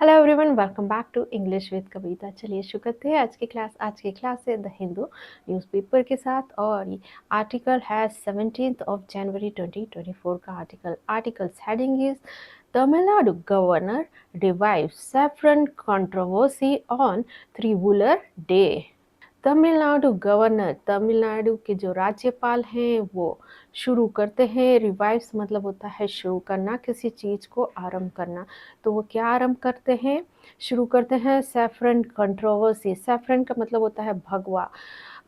Hello everyone, welcome back to English with Kavita. चलिए शुरू करते हैं आज की क्लास है द हिंदू न्यूज़पेपर के साथ। और ये आर्टिकल है 17 जनवरी 2024 का articles heading is Tamil Nadu governor revive saffron controversy on Thiruvalluvar day. Tamil Nadu governor, Tamil Nadu के जो राज्यपाल हैं वो शुरू करते हैं। रिवाइव्स मतलब होता है शुरू करना, किसी चीज़ को आरंभ करना। तो वो क्या आरंभ करते हैं, शुरू करते हैं सैफरन कंट्रोवर्सी। सैफरन का मतलब होता है भगवा।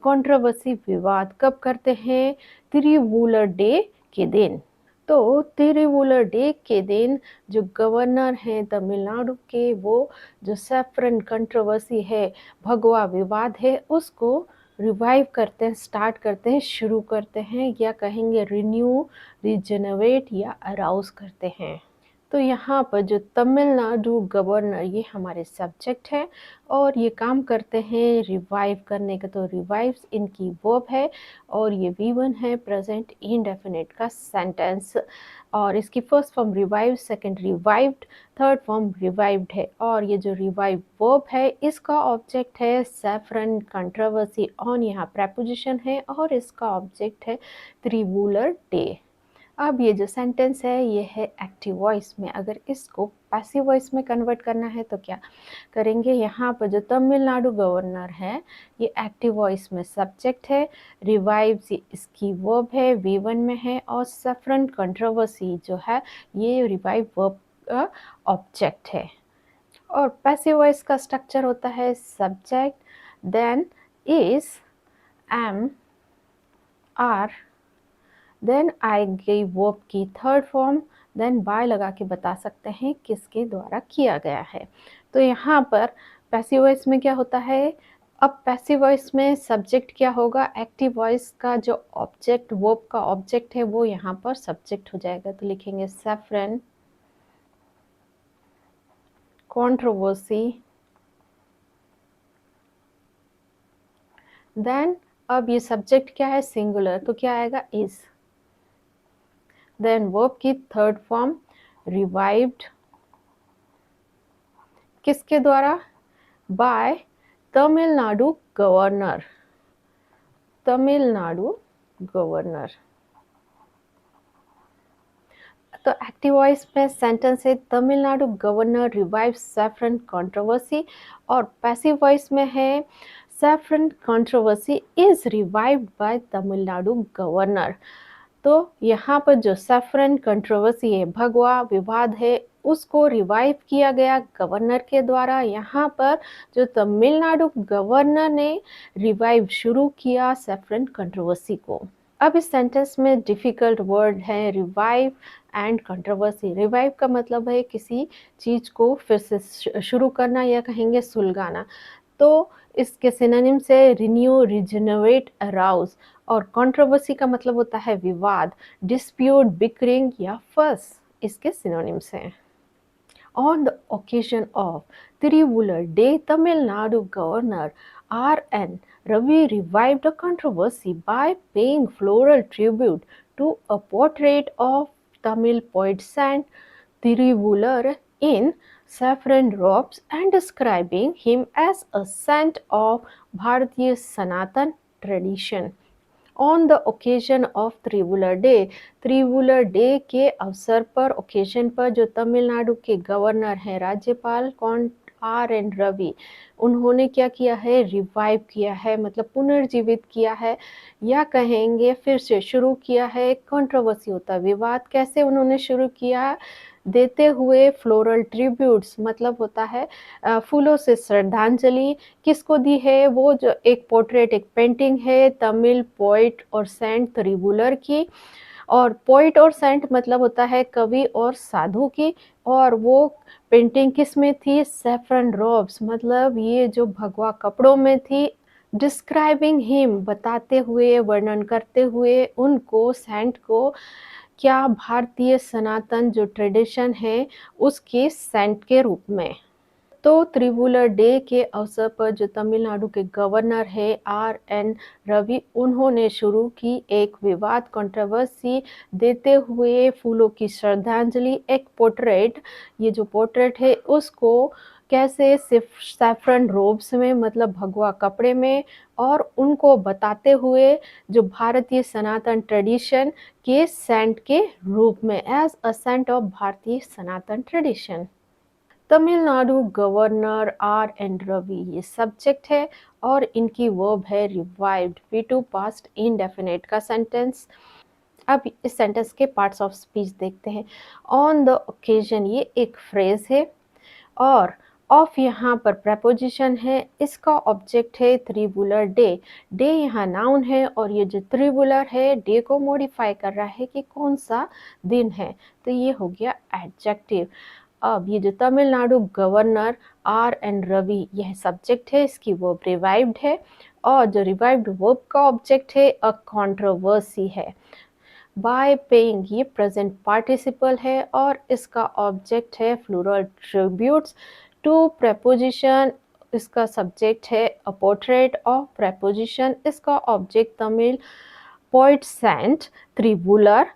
कंट्रोवर्सी विवाद कब करते हैं, त्रिवुलर डे के दिन। तो तिरुवुलर डे के दिन जो गवर्नर हैं तमिलनाडु के, वो जो सैफरन कंट्रोवर्सी है, भगवा विवाद है, उसको रिवाइव करते हैं, स्टार्ट करते हैं, शुरू करते हैं, या कहेंगे रिन्यू, रिजेनरेट या अराउज करते हैं। तो यहाँ पर जो तमिलनाडु गवर्नर, ये हमारे सब्जेक्ट है और ये काम करते हैं रिवाइव करने का। तो रिवाइव्स इनकी वर्ब है और ये V1 है, प्रेजेंट इंडेफिनिट का सेंटेंस। और इसकी first form revive, second revived, third form revived है। और ये जो रिवाइव वर्ब है, इसका ऑब्जेक्ट है सैफरन कंट्रोवर्सी ऑन, यहाँ प्रेपोजिशन है और इसका ऑब्जेक्ट है त्रिवुलर डे। अब ये जो सेंटेंस है ये है एक्टिव वॉइस में। अगर इसको पैसिव वॉइस में कन्वर्ट करना है तो क्या करेंगे, यहाँ पर जो तमिलनाडु गवर्नर है ये एक्टिव वॉइस में सब्जेक्ट है, रिवाइव्स इसकी वर्ब है, V1 में है, और सैफरन कंट्रोवर्सी जो है ये रिवाइव वर्ब का ऑब्जेक्ट है। और पैसिव वॉइस का स्ट्रक्चर होता है subject, then is, am, are, then आई गई वर्ब की थर्ड फॉर्म, देन बाय लगा के बता सकते हैं किसके द्वारा किया गया है। तो यहाँ पर पैसिव वॉइस में क्या होता है, अब पैसिव वॉइस में सब्जेक्ट क्या होगा, एक्टिव वॉइस का जो ऑब्जेक्ट, वर्ब का ऑब्जेक्ट है वो यहाँ पर सब्जेक्ट हो जाएगा। तो लिखेंगे सैफरन कंट्रोवर्सी, देन अब ये सब्जेक्ट क्या है, सिंगुलर, तो क्या आएगा, इज। देन वर्ब की थर्ड फॉर्म रिवाइव्ड, किसके द्वारा, by Tamil Nadu governor, Tamil Nadu governor. तो एक्टिव वॉइस में सेंटेंस है Tamil Nadu governor revive saffron controversy, और पैसिव वॉइस में है saffron controversy is revived by Tamil Nadu governor. तो यहाँ पर जो सैफरन कंट्रोवर्सी है, भगवा विवाद है, उसको रिवाइव किया गया गवर्नर के द्वारा। यहाँ पर जो तमिलनाडु गवर्नर ने रिवाइव शुरू किया सैफरन कंट्रोवर्सी को। अब इस सेंटेंस में डिफिकल्ट वर्ड है रिवाइव एंड कंट्रोवर्सी। रिवाइव का मतलब है किसी चीज को फिर से शुरू करना या कहेंगे सुलगाना। तो इसके सिनोनिम से रिन्यू, रिजेनरेट, अराउज। और कंट्रोवर्सी का मतलब होता है विवाद, डिस्प्यूट, बिकरिंग या फस, इसके सिनोनिम्स हैं। On the occasion of Tiruvullar Day, Tamil Nadu Governor R.N. Ravi revived a controversy by paying floral tribute to a portrait of Tamil poet Saint Tiruvullar in saffron robes and describing him as a saint of Bharatiya Sanatan tradition. On the occasion of Thiruvalluvar day, Thiruvalluvar day के अवसर पर, occasion पर, जो तमिलनाडु के governor हैं, राज्यपाल कौन, R.N. Ravi, उन्होंने क्या किया है, रिवाइव किया है, मतलब पुनर्जीवित किया है, या कहेंगे फिर से शुरू किया है। कंट्रोवर्सी होता है विवाद, कैसे उन्होंने शुरू किया, देते हुए फ्लोरल ट्रिब्यूट्स, मतलब होता है फूलों से श्रद्धांजलि। किसको दी है, वो जो एक पोर्ट्रेट, एक पेंटिंग है तमिल पोइट और सेंट त्रिवुलर की। और पोइट और सेंट मतलब होता है कवि और साधु की। और वो पेंटिंग किस में थी, सैफरन रोब्स, मतलब ये जो भगवा कपड़ों में थी। डिस्क्राइबिंग हिम, बताते हुए, वर्णन करते हुए उनको, सेंट को, क्या, भारतीय सनातन जो ट्रेडिशन है उसके सेंट के रूप में। तो त्रिपुलर डे के अवसर पर जो तमिलनाडु के गवर्नर है आर.एन. रवि, उन्होंने शुरू की एक विवाद कंट्रोवर्सी देते हुए फूलों की श्रद्धांजलि, एक पोर्ट्रेट, ये जो पोर्ट्रेट है उसको कैसे सिर्फ सैफरन रोब्स में, मतलब भगवा कपड़े में, और उनको बताते हुए जो भारतीय सनातन ट्रेडिशन के सेंट के रूप में, as a saint of Bharatiya Sanatan tradition. Tamil Nadu governor R N. Ravi ये सब्जेक्ट है और इनकी वर्ब है रिवाइव्ड, V2 पास्ट इंडेफिनिट का सेंटेंस। अब इस सेंटेंस के पार्ट्स ऑफ स्पीच देखते हैं। ऑन द ओकेजन ये एक फ्रेज है और ऑफ यहाँ पर प्रेपोजिशन है, इसका ऑब्जेक्ट है त्रिबुलर डे। डे यहाँ नाउन है और ये जो त्रिबुलर है डे को मॉडिफाई कर रहा है कि कौन सा दिन है, तो ये हो गया एडजेक्टिव। अब ये जो तमिलनाडु गवर्नर आर.एन. रवि यह सब्जेक्ट है, इसकी वर्ब रिवाइव्ड है और जो रिवाइव्ड वर्ब का ऑब्जेक्ट है अ कंट्रोवर्सी है। बाय पेइंग ये प्रेजेंट पार्टिसिपल है और इसका ऑब्जेक्ट है फ्लोरल ट्रिब्यूट्स टू प्रेपोजिशन, इसका सब्जेक्ट है अ पोर्ट्रेट ऑफ प्रेपोजिशन, इसका ऑब्जेक्ट तमिल पोइट सेंट त्रिबुलर,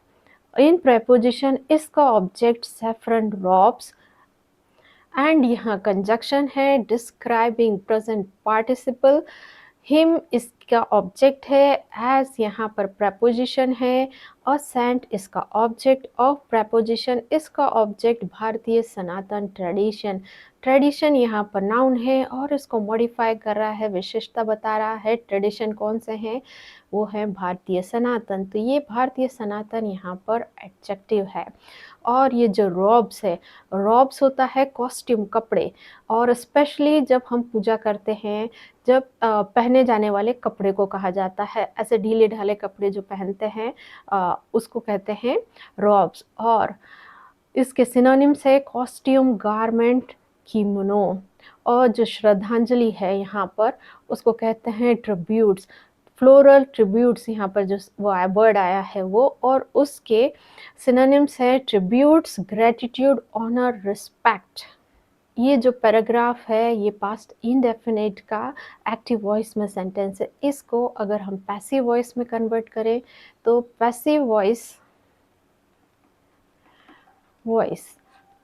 इन प्रेपोजिशन इसका ऑब्जेक्ट सैफरन रॉब्स, एंड यहाँ कंजक्शन है डिस्क्राइबिंग प्रेजेंट पार्टिसिपल, हिम इसका ऑब्जेक्ट है, एज यहाँ पर प्रेपोजिशन है, और सेंट इसका ऑब्जेक्ट, ऑफ प्रेपोजिशन इसका ऑब्जेक्ट भारतीय सनातन ट्रेडिशन। ट्रेडिशन यहाँ पर नाउन है और इसको मॉडिफाई कर रहा है, विशेषता बता रहा है। ट्रेडिशन कौन से हैं, वो है भारतीय सनातन, तो ये भारतीय सनातन यहाँ पर एडजेक्टिव है। और ये जो रॉब्स है, रॉब्स होता है कॉस्ट्यूम, कपड़े, और स्पेशली जब हम पूजा करते हैं, जब पहने जाने वाले कपड़े को कहा जाता है, ऐसे ढीले ढाले कपड़े जो पहनते हैं उसको कहते हैं रॉब्स। और इसके सिनोनिम्स है कॉस्ट्यूम, गारमेंट, किमोनो। और जो श्रद्धांजलि है यहाँ पर उसको कहते हैं ट्रिब्यूट्स, फ्लोरल ट्रिब्यूट्स, यहाँ पर जो वो वर्ड आया है वो, और उसके सिनोनिम्स है ट्रिब्यूट्स, ग्रेटिट्यूड, ऑनर, रिस्पेक्ट। ये जो पैराग्राफ है ये पास्ट इंडेफिनिट का एक्टिव वॉइस में सेंटेंस है। इसको अगर हम पैसिव वॉइस में कन्वर्ट करें तो पैसिव वॉइस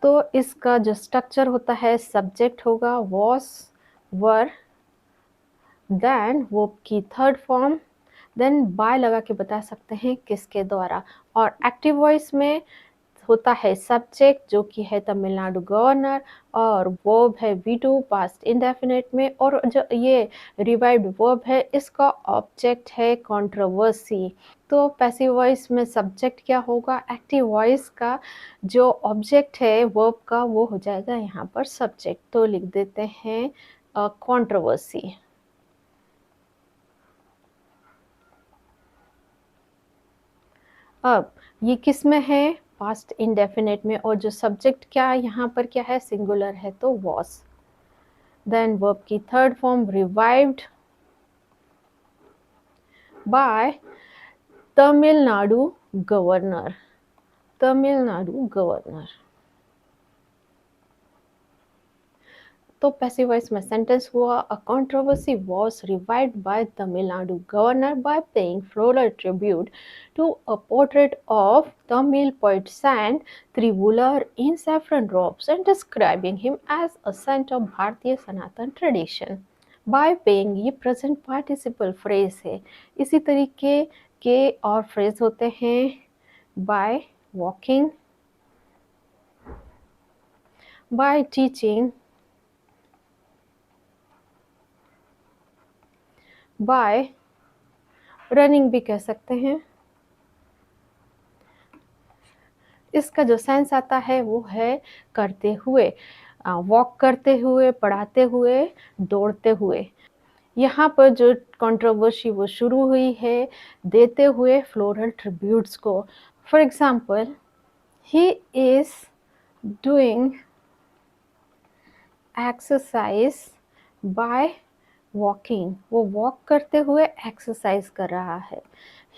तो इसका जो स्ट्रक्चर होता है, सब्जेक्ट होगा वॉस, वर, देन वर्ब की थर्ड फॉर्म, देन बाय लगा के बता सकते हैं किसके द्वारा। और एक्टिव वॉइस में होता है सब्जेक्ट जो कि है तमिलनाडु गवर्नर, और वर्ब है V2 पास्ट इंडेफिनिट में, और जो ये रिवाइव्ड वर्ब है इसका ऑब्जेक्ट है कंट्रोवर्सी। तो पैसिव वॉइस में सब्जेक्ट क्या होगा, एक्टिव वॉइस का जो ऑब्जेक्ट है वर्ब का वो हो जाएगा यहाँ पर सब्जेक्ट, तो लिख देते हैं कंट्रोवर्सी। अब ये किस में है, पास्ट इंडेफिनिट में, और जो सब्जेक्ट क्या यहाँ पर क्या है, सिंगुलर है तो वॉस। देन वर्ब की third form revived by Tamil Nadu governor, Tamil Nadu governor. तो पैसिव वॉइस में सेंटेंस हुआ a controversy was revived by Tamil Nadu governor by paying floral tribute to a portrait of Tamil poet Sant Tribhular in saffron robes and describing him as a saint of भारतीय Sanatan tradition. Bye paying ये present participle phrase है। इसी तरीके के और phrase होते हैं by walking, bye teaching, bye running भी कह सकते हैं। इसका जो सेंस आता है वो है करते हुए, वॉक करते हुए, पढ़ाते हुए, दौड़ते हुए। यहाँ पर जो कंट्रोवर्सी वो शुरू हुई है देते हुए फ्लोरल ट्रिब्यूट्स को। For example, he is doing exercise by walking, वो वॉक करते हुए एक्सरसाइज कर रहा है।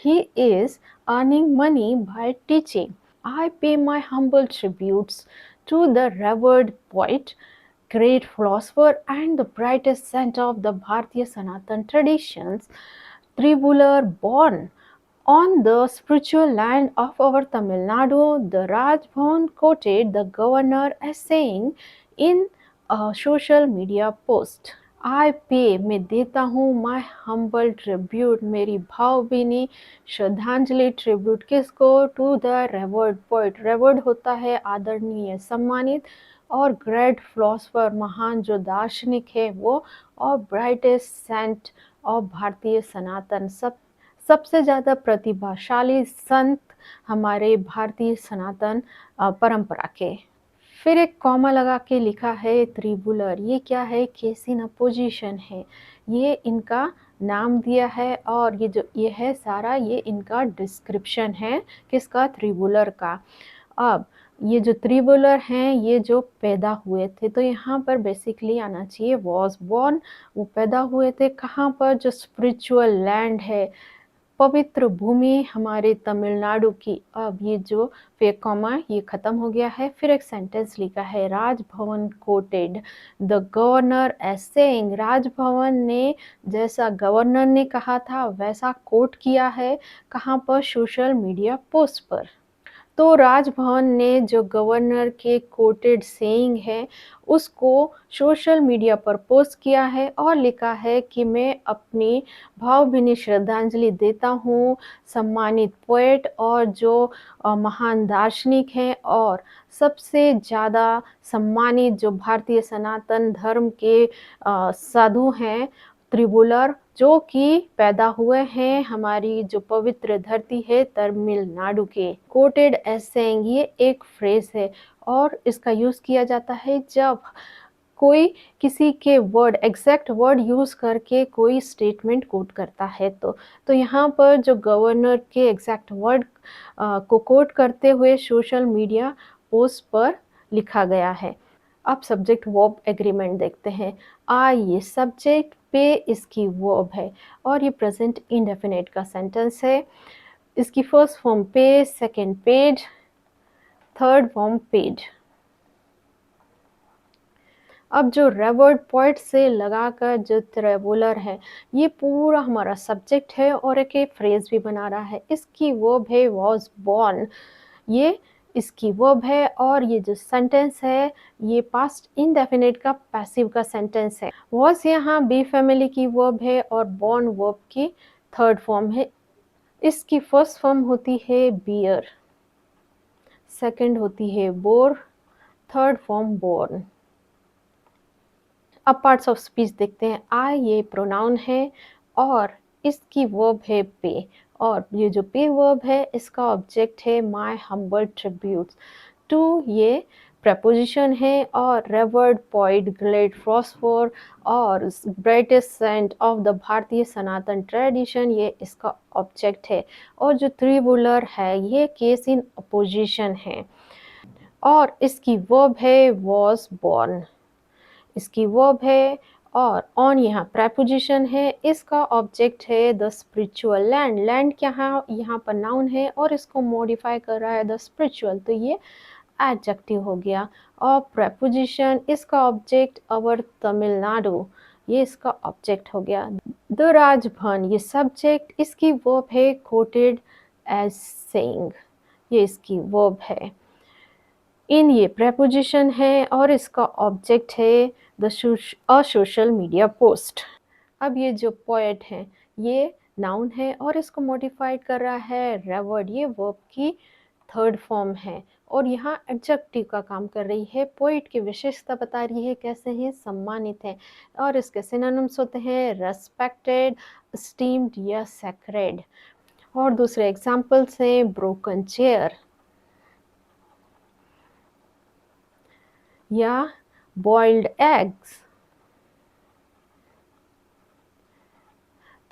He is earning money by teaching, I pay my humble tributes to the revered poet great philosopher and the brightest center of the Bharatiya Sanatan traditions, Tribhular, born on the spiritual land of our Tamil Nadu, the Raj Bhavan quoted the governor as saying in a social media post, I pay, मैं देता हूँ my humble tribute, मेरी भावभीनी श्रद्धांजलि tribute किसको? To the revered poet. Revered होता है आदरणीय, सम्मानित, और ग्रेट फिलोसफर, महान जो दार्शनिक है वो, और ब्राइटेस्ट सेंट ऑफ भारतीय सनातन, सबसे ज़्यादा प्रतिभाशाली संत हमारे भारतीय सनातन परंपरा के। फिर एक कॉमा लगा के लिखा है त्रिबुलर, ये क्या है? केस इन अपोजिशन है, ये इनका नाम दिया है, और ये है सारा, ये इनका डिस्क्रिप्शन है किसका? त्रिबुलर का। अब ये जो त्रिबुलर हैं, ये जो पैदा हुए थे, तो यहाँ पर बेसिकली आना चाहिए वॉज बॉर्न, वो पैदा हुए थे कहाँ पर? जो स्पिरिचुअल लैंड है, पवित्र भूमि हमारे तमिलनाडु की। अब ये जो फिर कॉमा ये खत्म हो गया है, फिर एक सेंटेंस लिखा है, Raj Bhavan quoted the governor as saying, Raj Bhavan ने जैसा गवर्नर ने कहा था वैसा कोट किया है, कहाँ पर? सोशल मीडिया पोस्ट पर। तो राजभवन ने जो गवर्नर के कोटेड सेइंग है उसको सोशल मीडिया पर पोस्ट किया है और लिखा है कि मैं अपनी भावभीनी श्रद्धांजलि देता हूँ सम्मानित पोएट और जो महान दार्शनिक हैं और सबसे ज़्यादा सम्मानित जो भारतीय सनातन धर्म के साधु हैं, त्रिबुलर, जो कि पैदा हुए हैं हमारी जो पवित्र धरती है तमिलनाडु के। कोटेड एज सेइंग, ये एक फ्रेज है और इसका यूज़ किया जाता है जब कोई किसी के वर्ड, एग्जैक्ट वर्ड यूज़ करके कोई स्टेटमेंट कोट करता है। तो यहाँ पर जो गवर्नर के एग्जैक्ट वर्ड को कोट करते हुए सोशल मीडिया पोस्ट पर लिखा गया है। अब सब्जेक्ट वर्ब एग्रीमेंट देखते हैं। ये सब्जेक्ट, पे इसकी वर्ब है और ये प्रेजेंट इंडेफिनिट का सेंटेंस है। इसकी फर्स्ट फॉर्म पे, second paid, third form paid. अब जो रेवर्ड पॉइंट से लगाकर जो ट्रेवलर है, ये पूरा हमारा सब्जेक्ट है और एक फ्रेज भी बना रहा है। इसकी वर्ब है वॉज बॉर्न, ये इसकी वर्ब है और ये जो सेंटेंस है ये पास्ट इंडेफिनिट का पैसिव का सेंटेंस है। वॉज यहाँ बी फैमिली की वर्ब है और बॉर्न वर्ब की थर्ड फॉर्म है। इसकी फर्स्ट फॉर्म होती है बियर, सेकंड होती है बोर, थर्ड फॉर्म बोर्न। अब पार्ट्स ऑफ स्पीच देखते हैं। आई ये प्रोनाउन है और इसकी वर्ब है पे, और ये जो पे वर्ब है इसका ऑब्जेक्ट है माय हम्बल ट्रिब्यूट्स। टू ये प्रपोजिशन है और रेवर्ड पोइट, ग्रेट फिलोसोफर और ब्राइटेस्ट सेंट ऑफ द भारतीय सनातन ट्रेडिशन, ये इसका ऑब्जेक्ट है। और जो त्रिबुलर है ये केस इन अपोजिशन है और इसकी वर्ब है वॉज बॉर्न, इसकी वर्ब है, और ऑन यहाँ प्रेपोजिशन है, इसका ऑब्जेक्ट है द स्पिरिचुअल लैंड। लैंड क्या यहाँ पर नाउन है और इसको मॉडिफाई कर रहा है द स्पिरिचुअल, तो ये एडजेक्टिव हो गया। और प्रेपोजिशन, इसका ऑब्जेक्ट अवर तमिलनाडु, ये इसका ऑब्जेक्ट हो गया। द राजभवन ये सब्जेक्ट, इसकी वर्ब है कोटेड एज सेइंग, ये इसकी वर्ब है। इन ये प्रेपोजिशन है और इसका ऑब्जेक्ट है द सोशल मीडिया पोस्ट। अब ये जो पोएट है ये नाउन है और इसको मॉडिफाइड कर रहा है रेवर्ड, ये वर्ब की थर्ड फॉर्म है और यहाँ एडजेक्टिव का काम कर रही है। पोइट की विशेषता बता रही है, कैसे हैं? सम्मानित है, और इसके सिनोनिम्स होते हैं रेस्पेक्टेड, स्टीम्ड या सैक्रेड। और दूसरे एग्जाम्पल्स हैं ब्रोकन चेयर या बॉइल्ड एग्स।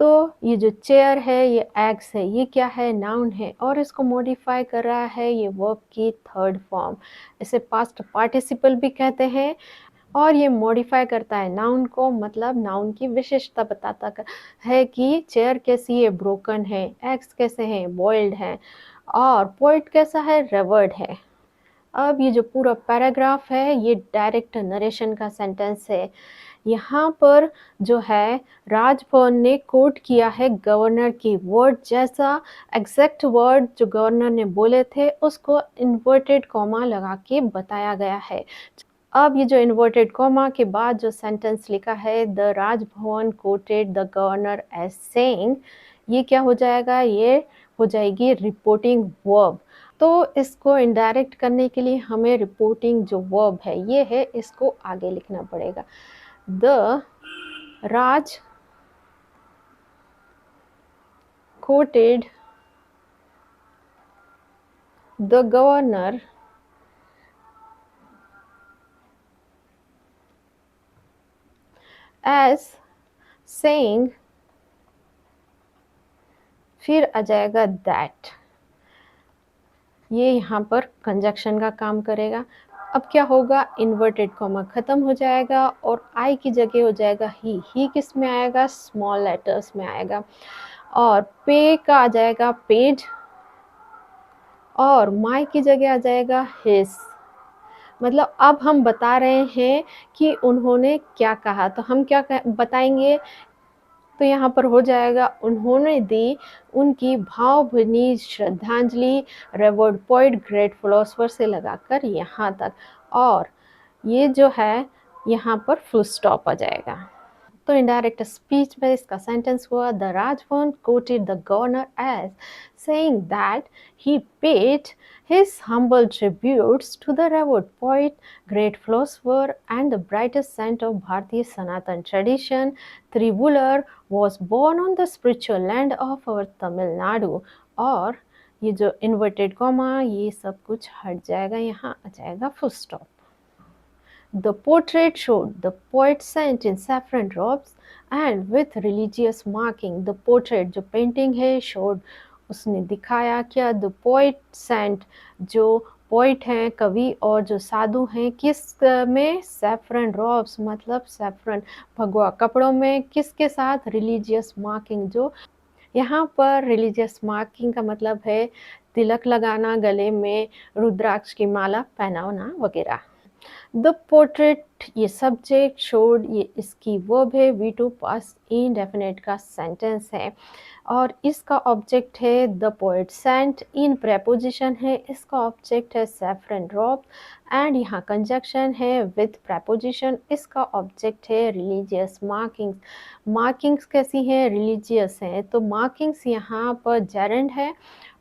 तो ये जो चेयर है ये एग्स है, ये क्या है? नाउन है और इसको मॉडिफाई कर रहा है ये वर्ब की थर्ड फॉर्म, इसे पास्ट पार्टिसिपल भी कहते हैं। और ये मॉडिफाई करता है नाउन को, मतलब नाउन की विशेषता बताता है कि चेयर कैसी है? ब्रोकन है। एग्स कैसे हैं? बॉइल्ड है। और पोइट कैसा है? रेवर्ड है। अब ये जो पूरा पैराग्राफ है ये डायरेक्ट नरेशन का सेंटेंस है। यहाँ पर जो है राजभवन ने कोट किया है गवर्नर की वर्ड, जैसा एग्जैक्ट वर्ड जो गवर्नर ने बोले थे उसको इन्वर्टेड कॉमा लगा के बताया गया है। अब ये जो इन्वर्टेड कॉमा के बाद जो सेंटेंस लिखा है the Raj Bhavan quoted the governor as saying, ये क्या हो जाएगा, ये हो जाएगी रिपोर्टिंग वर्ब। तो इसको इनडायरेक्ट करने के लिए हमें रिपोर्टिंग जो वर्ब है ये है, इसको आगे लिखना पड़ेगा। The Raj quoted the governor as saying, फिर आ जाएगा दैट, ये यहाँ पर कंजक्शन का काम करेगा। अब क्या होगा, इन्वर्टेड कॉमा खत्म हो जाएगा और आई की जगह हो जाएगा ही किस में आएगा, स्मॉल लेटर्स में आएगा। और पे का आ जाएगा पेड और माई की जगह आ जाएगा हिज। मतलब अब हम बता रहे हैं कि उन्होंने क्या कहा, तो हम क्या बताएंगे, तो यहाँ पर हो जाएगा उन्होंने दी उनकी भावभीनी श्रद्धांजलि रेवर्ड पोइट ग्रेट फिलोसोफर से लगाकर यहाँ तक, और ये जो है यहाँ पर फुल स्टॉप आ जाएगा। तो इनडायरेक्ट स्पीच में इसका सेंटेंस हुआ the Raj Bhavan quoted the governor as saying that he paid his humble tributes to the revered poet, great philosopher, and the brightest saint of Bharatiya Sanatan tradition. Tribhular was born on the spiritual land of our Tamil Nadu. और ये जो inverted comma ये सब कुछ हट जाएगा, यहाँ आ जाएगा full stop. The portrait showed the poet saint in saffron robes and with religious marking. The portrait जो painting है showed उसने दिखाया क्या, the poet saint जो पोइट हैं कवि और जो साधु हैं किस में, सैफरन रॉब्स मतलब सैफरन भगवा कपड़ों में, किसके साथ, रिलीजियस मार्किंग। जो यहाँ पर रिलीजियस मार्किंग का मतलब है तिलक लगाना, गले में रुद्राक्ष की माला पहनाना वगैरह। द पोर्ट्रेट ये सब्जेक्ट, शोड ये इसकी वर्ब है, वी टू पास्ट इंडेफिनिट का सेंटेंस है और इसका ऑब्जेक्ट है the poet saint, in preposition है, इसका ऑब्जेक्ट है सैफरन ड्रॉप एंड यहाँ कंजक्शन है विथ प्रेपोजिशन, इसका ऑब्जेक्ट है रिलीजियस मार्किंग्स। मार्किंग्स कैसी हैं, रिलीजियस हैं, तो मार्किंग्स यहाँ पर जेरेंड है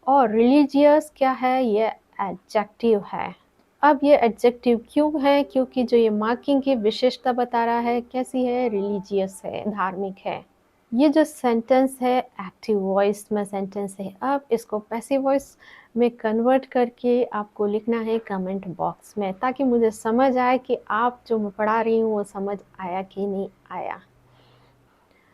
और रिलीजियस क्या है, ये एडजेक्टिव है। अब ये एडजेक्टिव क्यों है, क्योंकि जो ये मार्किंग की विशेषता बता रहा है कैसी है, रिलीजियस है, धार्मिक है। ये जो सेंटेंस है एक्टिव वॉइस में सेंटेंस है। अब इसको पैसिव वॉइस में कन्वर्ट करके आपको लिखना है कमेंट बॉक्स में, ताकि मुझे समझ आए कि आप जो मैं पढ़ा रही हूँ वो समझ आया कि नहीं आया।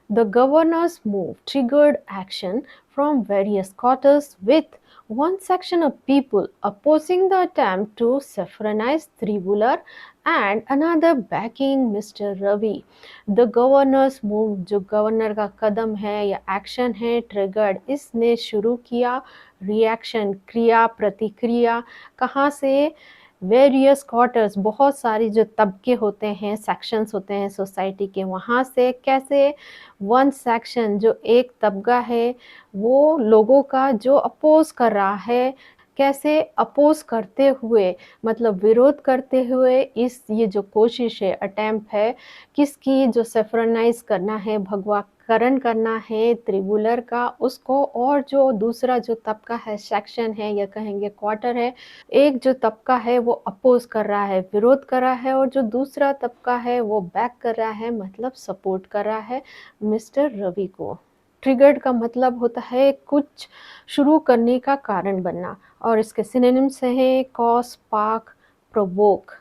The governor's move triggered action from various quarters, with one section of people opposing the attempt to saffronize Tribhular and another backing Mr. Ravi. The governor's move जो गवर्नर का कदम है या एक्शन है, ट्रिगर्ड इसने शुरू किया, रिएक्शन क्रिया प्रतिक्रिया, कहाँ से, वेरियस क्वार्टर्स बहुत सारी जो तबके होते हैं, सेक्शंस होते हैं सोसाइटी के, वहाँ से कैसे, वन सेक्शन जो एक तबका है वो लोगों का जो अपोज कर रहा है, कैसे अपोज करते हुए मतलब विरोध करते हुए, इस ये जो कोशिश है अटेम्प्ट है किसकी, जो सेफ्रनाइज करना है, भगवाकरण करना है त्रिबुलर का उसको, और जो दूसरा जो तबका है सेक्शन है या कहेंगे क्वार्टर है, एक जो तबका है वो अपोज कर रहा है, विरोध कर रहा है, और जो दूसरा तबका है वो बैक कर रहा है मतलब सपोर्ट कर रहा है मिस्टर रवि को। ट्रिगर्ड का मतलब होता है कुछ शुरू करने का कारण बनना, और इसके सिनोनिम्स हैं कॉज, स्पार्क, प्रोवोक।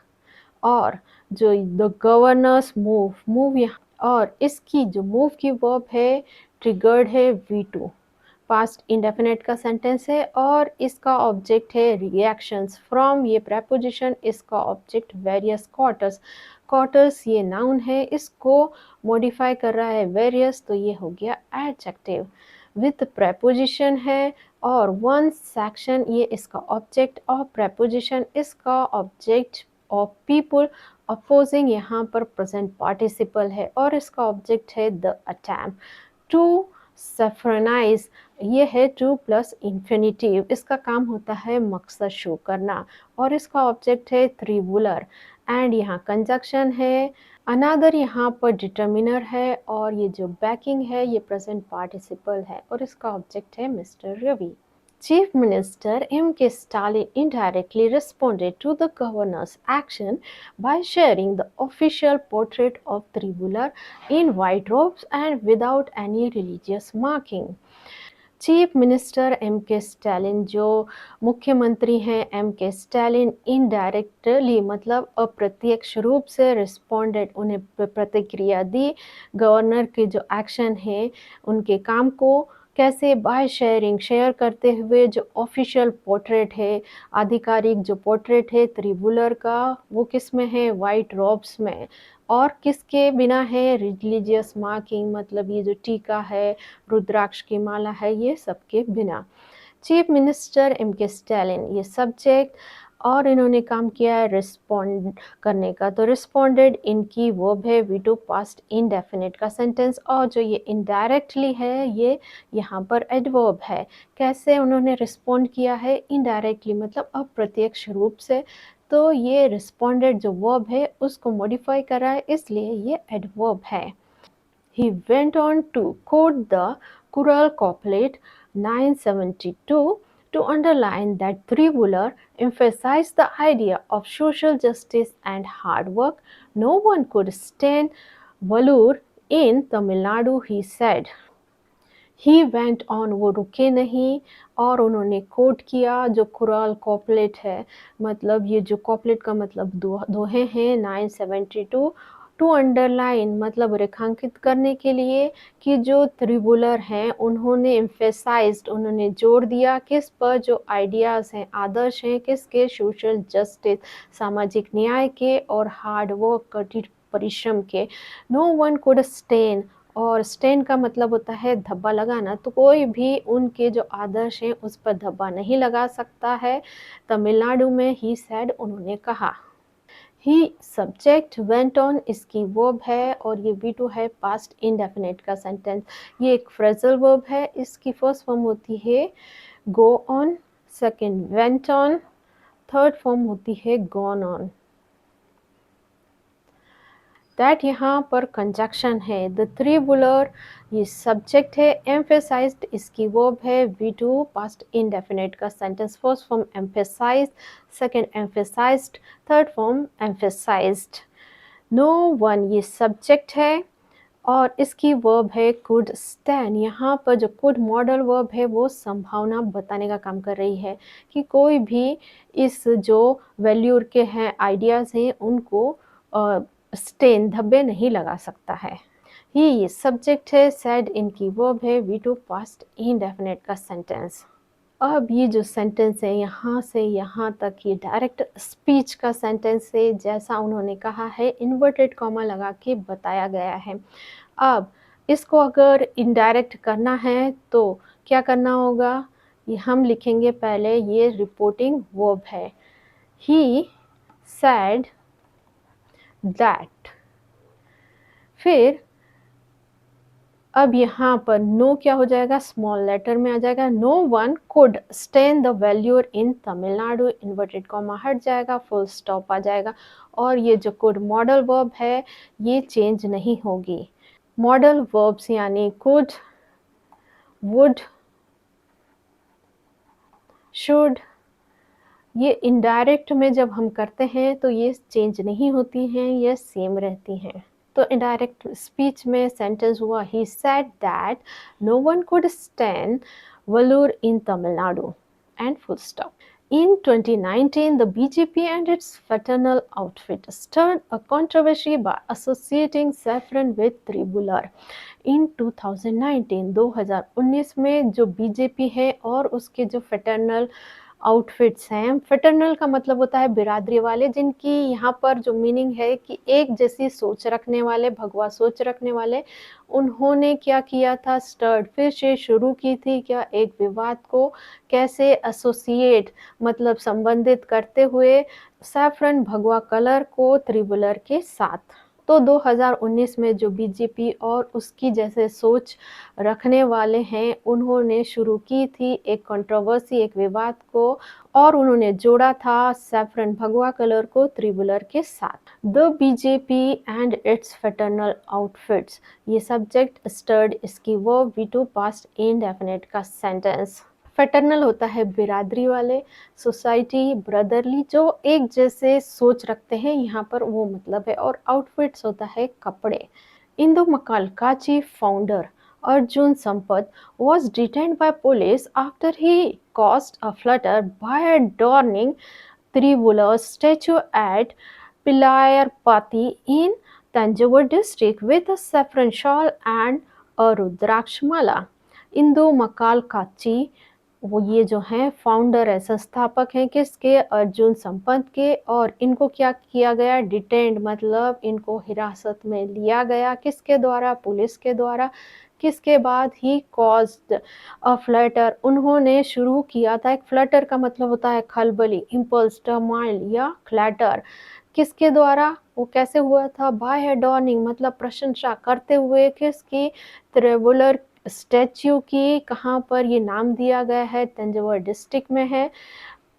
और जो द गवर्नर्स मूव यहाँ, और इसकी जो मूव की वर्ब है ट्रिगर्ड है V2, पास्ट इंडेफिनेट का सेंटेंस है और इसका ऑब्जेक्ट है रिएक्शंस फ्रॉम, ये प्रेपोजिशन, इसका ऑब्जेक्ट वेरियस क्वार्टर्स। क्वार्टर्स ये नाउन है, इसको मॉडिफाई कर रहा है वेरियस, तो ये हो गया एडजेक्टिव। विथ preposition है और one section ये इसका object और preposition इसका object of people opposing यहाँ पर present participle है और इसका object है the attempt to सफ्रनाइज ये है टू प्लस इन्फिनिटिव इसका काम होता है मकसद शो करना और इसका ऑब्जेक्ट है त्रिवुलर एंड यहाँ कंजक्शन है अनादर यहाँ पर डिटर्मिनर है और ये जो बैकिंग है ये प्रेजेंट पार्टिसिपल है और इसका ऑब्जेक्ट है mister Ravi Chief Minister M.K. Stalin indirectly responded to the governor's action by sharing the official portrait of Tribhular in white robes and without any religious marking. Chief minister M K Stalin जो मुख्यमंत्री हैं M K Stalin indirectly मतलब अप्रत्यक्ष रूप से responded उन्हें प्रतिक्रिया दी governor के जो एक्शन है उनके काम को कैसे बाय शेयर करते हुए जो ऑफिशियल पोर्ट्रेट है आधिकारिक जो पोर्ट्रेट है त्रिबुलर का वो किस में है वाइट रॉब्स में और किसके बिना है रिलीजियस मार्किंग मतलब ये जो टीका है रुद्राक्ष की माला है ये सबके बिना chief minister M K Stalin ये सब्जेक्ट और इन्होंने काम किया है रिस्पॉन्ड करने का तो रिस्पॉन्डेड इनकी वर्ब है वी टू पास्ट इनडेफिनिट का सेंटेंस और जो ये इनडायरेक्टली है ये यहाँ पर एडवर्ब है कैसे उन्होंने रिस्पॉन्ड किया है इनडायरेक्टली मतलब अप्रत्यक्ष रूप से तो ये रिस्पॉन्डेड जो वर्ब है उसको मॉडिफाई करा है इसलिए ये एडवर्ब है He went on to quote the Kural couplet 972 to underline that Tribhular emphasized the idea of social justice and hard work. No one could stand Valur in Tamil Nadu, he said. He went on वो रुके नहीं और उन्होंने coat किया जो कुराल कॉपलेट है मतलब ये जो कॉपलेट का मतलब दोहे हैं 972 टू अंडरलाइन मतलब रेखांकित करने के लिए कि जो त्रिबुलर हैं उन्होंने एम्फेसाइज्ड उन्होंने जोर दिया किस पर जो आइडियाज़ हैं आदर्श हैं किसके सोशल जस्टिस सामाजिक न्याय के और हार्ड वर्क कठिन परिश्रम के नो वन कुड स्टेन और स्टेन का मतलब होता है धब्बा लगाना तो कोई भी उनके जो आदर्श हैं उस पर धब्बा नहीं लगा सकता है तमिलनाडु में ही सैड उन्होंने कहा ही सब्जेक्ट वेंट ऑन इसकी वर्ब है और ये V2 है पास्ट इनडेफिनेट का सेंटेंस ये एक फ्रेजल वर्ब है इसकी फर्स्ट फॉर्म होती है go on second went on third form होती है गॉन ऑन दैट यहाँ पर कंजक्शन है द त्रिबुलर ये सब्जेक्ट है एम्फेसाइज्ड इसकी वर्ब है V2 पास्ट इनडेफिनेट का sentence first form emphasized second emphasized third form emphasized no one ये सब्जेक्ट है और इसकी वर्ब है कुड स्टैंड यहाँ पर जो कुड मॉडल वर्ब है वो संभावना बताने का काम कर रही है कि कोई भी इस जो वैल्यूर के हैं आइडियाज़ हैं उनको स्टेन धब्बे नहीं लगा सकता है ही सब्जेक्ट है सैड इनकी वर्ब है V2 पास्ट इनडेफिनेट का सेंटेंस अब ये जो सेंटेंस है यहाँ से यहाँ तक ये डायरेक्ट स्पीच का सेंटेंस है जैसा उन्होंने कहा है इन्वर्टेड कॉमा लगा के बताया गया है अब इसको अगर इनडायरेक्ट करना है तो क्या करना होगा ये हम लिखेंगे पहले ये रिपोर्टिंग वर्ब है ही सैड दैट फिर अब यहाँ पर नो क्या हो जाएगा स्मॉल लेटर में आ जाएगा no one could stand the Valluvar in Tamil Nadu inverted comma हट जाएगा फुल स्टॉप आ जाएगा और ये जो कुड मॉडल वर्ब है ये चेंज नहीं होगी मॉडल वर्ब्स यानी कुड वुड शुड ये इनडायरेक्ट में जब हम करते हैं तो ये चेंज नहीं होती हैं ये सेम रहती हैं तो इनडायरेक्ट स्पीच में सेंटेंस हुआ he said that no one could stand Valluvar in Tamil Nadu and full stop In 2019, the BJP and its fraternal outfit stirred a controversy by associating saffron with Tribhular. In 2019 में जो BJP है और उसके जो fraternal outfits हैं। Fraternal का मतलब होता है बिरादरी वाले, जिनकी यहाँ पर जो मीनिंग है कि एक जैसी सोच रखने वाले, भगवा सोच रखने वाले। उन्होंने क्या किया था, स्टर्ड फिर से शुरू की थी क्या, एक विवाद को कैसे एसोसिएट मतलब संबंधित करते हुए सैफरन भगवा कलर को त्रिबुलर के साथ। तो 2019 में जो बीजेपी और उसकी जैसे सोच रखने वाले हैं, उन्होंने शुरू की थी एक कंट्रोवर्सी, एक विवाद को, और उन्होंने जोड़ा था सैफरन भगवा कलर को त्रिबुलर के साथ। The BJP and it's fraternal outfits, ये सब्जेक्ट स्टर्ड, इसकी वर्ब V2 पास्ट इंडेफिनिट का सेंटेंस। फ्रेटर्नल होता है बिरादरी वाले, सोसाइटी ब्रदरली, जो एक जैसे सोच रखते हैं, यहाँ पर वो मतलब है। और आउटफिट्स होता है कपड़े। Indu Makkal Katchi founder Arjun Sampath was detained by police after he caused a flutter by adorning Tribhular's statue at Pilayarpati in Tanjore district with a saffron shawl and a Rudraksh mala. Indhu Makkal Katchi, वो ये जो हैं फाउंडर है, संस्थापक हैं किसके, अर्जुन संपत के। और इनको क्या किया गया, डिटेंड मतलब इनको हिरासत में लिया गया, किसके द्वारा, पुलिस के द्वारा। किसके बाद, ही कॉज्ड अ फ्लटर, उन्होंने शुरू किया था। एक फ्लटर का मतलब होता है खलबली, इम्पल्स, टर्माइल या क्लैटर। किसके द्वारा, वो कैसे हुआ था, बाय एडॉर्निंग मतलब प्रशंसा करते हुए, किसकी, त्रिबुलर स्टैच्यू की। कहाँ पर ये नाम दिया गया है, तंजौर डिस्ट्रिक्ट में है।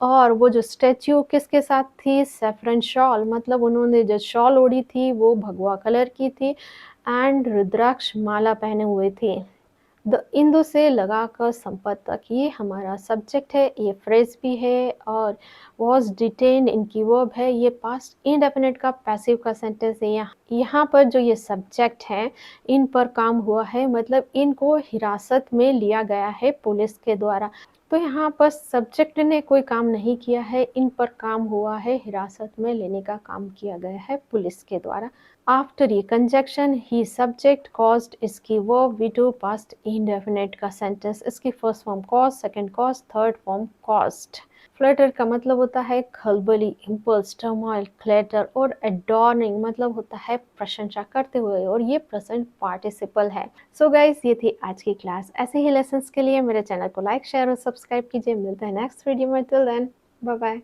और वो जो स्टैच्यू किसके साथ थी, सैफरन शॉल मतलब उन्होंने जो शॉल ओढ़ी थी वो भगवा कलर की थी, एंड रुद्राक्ष माला पहने हुए थी। द इंदु से लगाकर संपत तक, ये हमारा सब्जेक्ट है, ये फ्रेज भी है। और वॉज डिटेन इनकी वर्ब है, ये पास्ट इंडेफिनिट का पैसिव का सेंटेंस है। यहाँ पर जो ये सब्जेक्ट है, इन पर काम हुआ है मतलब इनको हिरासत में लिया गया है पुलिस के द्वारा। तो यहाँ पर सब्जेक्ट ने कोई काम नहीं किया है, इन पर काम हुआ है, हिरासत में लेने का काम किया गया है पुलिस के द्वारा। आफ्टर ये कंजक्शन, ही सब्जेक्ट कॉज्ड, इसकी वर्ब V2 पास्ट इंडेफिनिट का सेंटेंस, इसकी first form cause, second cause, third form cost. Flutter का मतलब होता है खलबली, इम्पल्स, टर्मोइल, क्लैटर। और एडॉर्निंग मतलब होता है प्रशंसा करते हुए, और ये प्रेजेंट पार्टिसिपल है। सो गाइस, ये थी आज की क्लास। ऐसे ही लेसन्स के लिए मेरे चैनल को लाइक, शेयर और सब्सक्राइब कीजिए। मिलते हैं नेक्स्ट वीडियो में। Till then, bye bye.